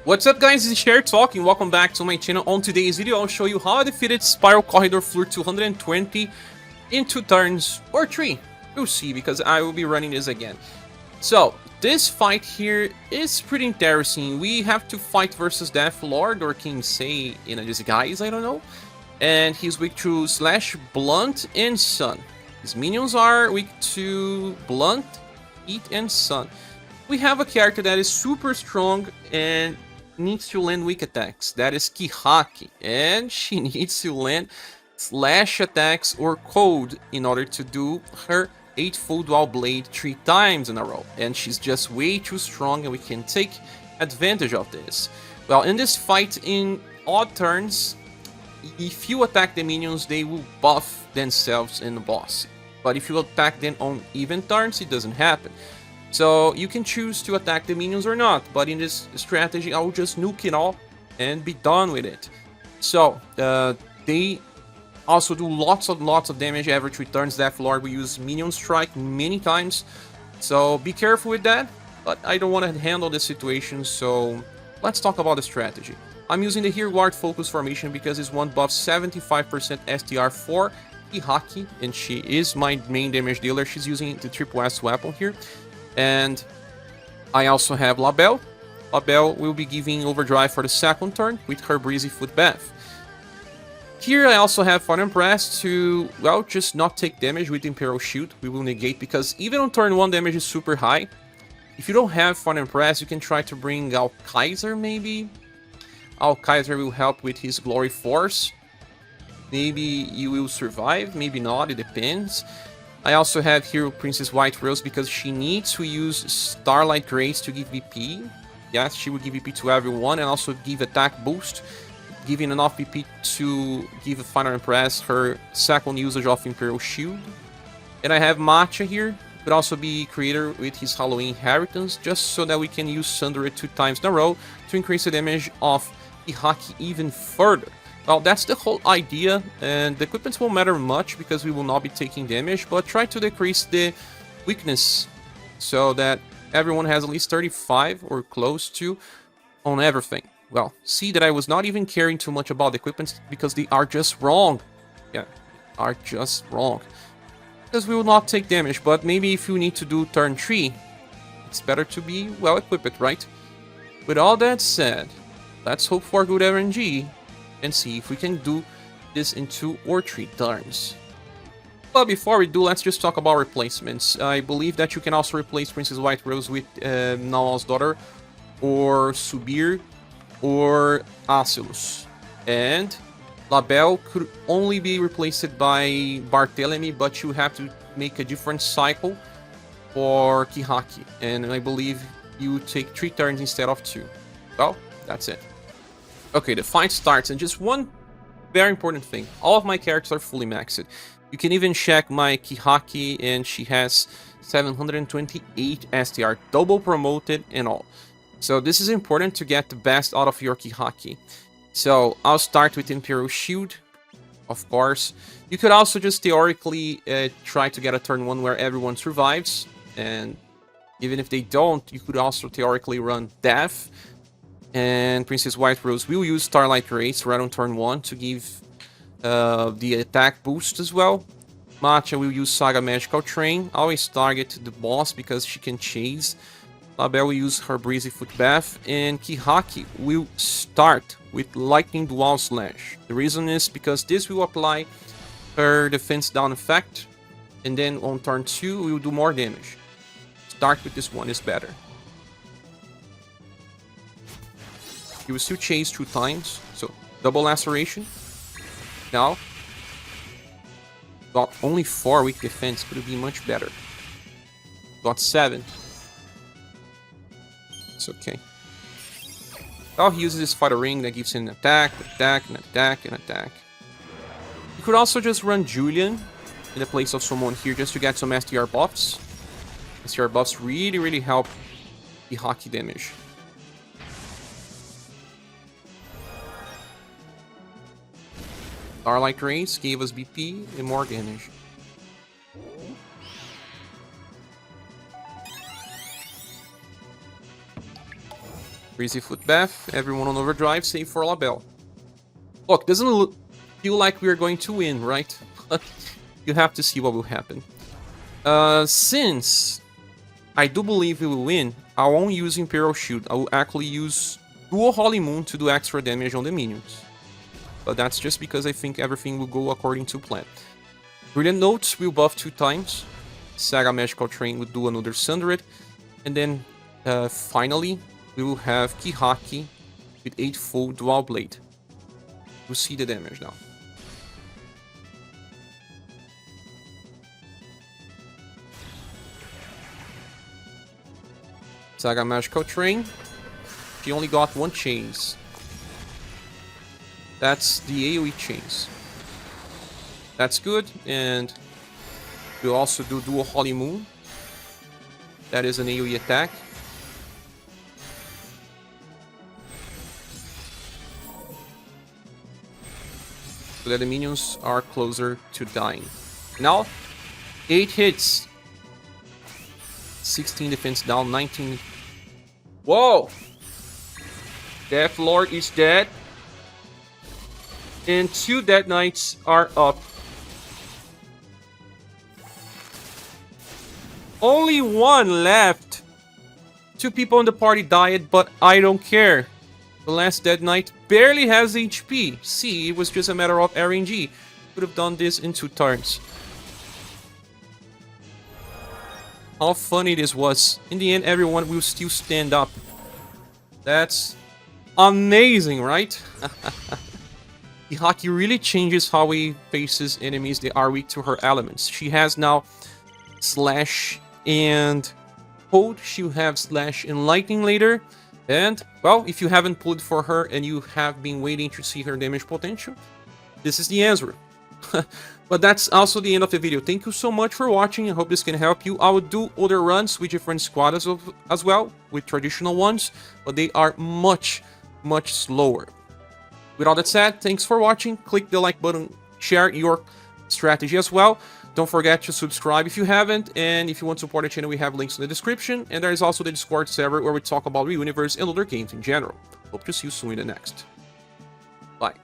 What's up guys, this is Cher talking. Welcome back to my channel. On today's video, I'll show you how I defeated Spiral Corridor Floor 220 in 2 turns or 3. We'll see, because I will be running this again. So, this fight here is pretty interesting. We have to fight versus Death Lord or King Sei in a disguise, I don't know. And he's weak to Slash, Blunt, and Sun. His minions are weak to Blunt, Heat, and Sun. We have a character that is super strong and needs to land weak attacks. That is Kihaki, and she needs to land slash attacks or cold in order to do her 8-fold dual blade 3 times in a row. And she's just way too strong, and we can take advantage of this. Well, in this fight, in odd turns, if you attack the minions, they will buff themselves in the boss. But if you attack them on even turns, it doesn't happen. So you can choose to attack the minions or not, but in this strategy I will just nuke it all and be done with it. So they also do lots of damage every 3 turns. Death Lord will use minion strike many times, so be careful with that. But I don't want to handle this situation, so let's talk about the strategy. I'm using the Here Guard Focus formation because this one buffs 75% STR for Kihaki, and she is my main damage dealer. She's using the Triple S weapon here. And I also have Labelle. Labelle will be giving overdrive for the 2nd turn with her breezy foot bath. Here I also have Empress to, well, just not take damage with Imperial Shield. We will negate, because even on turn 1 damage is super high. If you don't have Empress, you can try to bring Al Kaiser maybe. Al Kaiser will help with his Glory Force. Maybe you will survive, maybe not, it depends. I also have here Princess White Rose because she needs to use Starlight Grace to give VP. Yes, she will give VP to everyone and also give attack boost, giving enough VP to give Final Empress her 2nd usage of Imperial Shield. And I have Macha here, could also be creator with his Halloween Inheritance, just so that we can use Sundere 2 times in a row to increase the damage of Kihaki even further. Well, that's the whole idea, and the equipments won't matter much because we will not be taking damage, but try to decrease the weakness so that everyone has at least 35 or close to on everything. Well, see that I was not even caring too much about the equipments because they are just wrong. Yeah, are just wrong. Because we will not take damage, but maybe if you need to do turn 3, it's better to be well equipped, right? With all that said, let's hope for good RNG and see if we can do this in 2 or 3 turns. But before we do, let's just talk about replacements. I believe that you can also replace Princess White Rose with Nawal's daughter, or Subir, or Asilus. And Labelle could only be replaced by Barthélemy, but you have to make a different cycle for Kihaki. And I believe you take 3 turns instead of 2. Well, that's it. Okay, the fight starts, and just one very important thing. All of my characters are fully maxed. You can even check my Kihaki, and she has 728 STR, double promoted and all. So this is important to get the best out of your Kihaki. So I'll start with Imperial Shield, of course. You could also just theoretically try to get a turn 1 where everyone survives, and even if they don't, you could also theoretically run Death. And Princess White Rose will use Starlight Grace right on turn 1 to give the attack boost as well. Macha will use SaGa Magical Train, always target the boss because she can chase. Labelle will use her Breezy Foot Bath, and Kihaki will start with Lightning Dual Slash. The reason is because this will apply her defense down effect, and then on turn 2 we will do more damage. Start with this one is better. He will still chase 2 times, so double laceration. Now, got only 4 weak defense, could be much better. Got 7. It's okay. Now he uses his Fighter Ring that gives him an attack, attack, and attack, and attack. You could also just run Julian in the place of someone here just to get some STR buffs. STR buffs really help the hockey damage. Starlight Grace gave us BP and more damage. Crazy Foot Bath, everyone on overdrive, save for Labelle. Look, doesn't feel like we're going to win, right? But you have to see what will happen. Since I do believe we will win, I won't use Imperial Shield. I will actually use Dual Holy Moon to do extra damage on the minions. But that's just because I think everything will go according to plan. Brilliant Notes will buff 2 times. SaGa Magical Train will do another 100. And then finally, we will have Kihaki with 8 full Dual Blade. We'll see the damage now. SaGa Magical Train. She only got 1 chains. That's the AoE chains. That's good, and we'll also do Dual Holy Moon. That is an AoE attack. So that the minions are closer to dying. Now, 8 hits. 16 defense down, 19. Whoa! Death Lord is dead. And 2 Dead Knights are up. Only 1 left. 2 people in the party died, but I don't care. The last Dead Knight barely has HP. See, it was just a matter of RNG. Could have done this in 2 turns. How funny this was. In the end, everyone will still stand up. That's amazing, right? Kihaki really changes how he faces enemies that are weak to her elements. She has now Slash and Hold. She'll have Slash and Lightning later. And, well, if you haven't pulled for her and you have been waiting to see her damage potential, this is the answer. But that's also the end of the video. Thank you so much for watching. I hope this can help you. I will do other runs with different squads as well, with traditional ones, but they are much slower. With all that said, thanks for watching. Click the like button, share your strategy as well. Don't forget to subscribe if you haven't, and if you want to support the channel, we have links in the description, and there is also the Discord server where we talk about the universe and other games in general. Hope to see you soon in the next. Bye.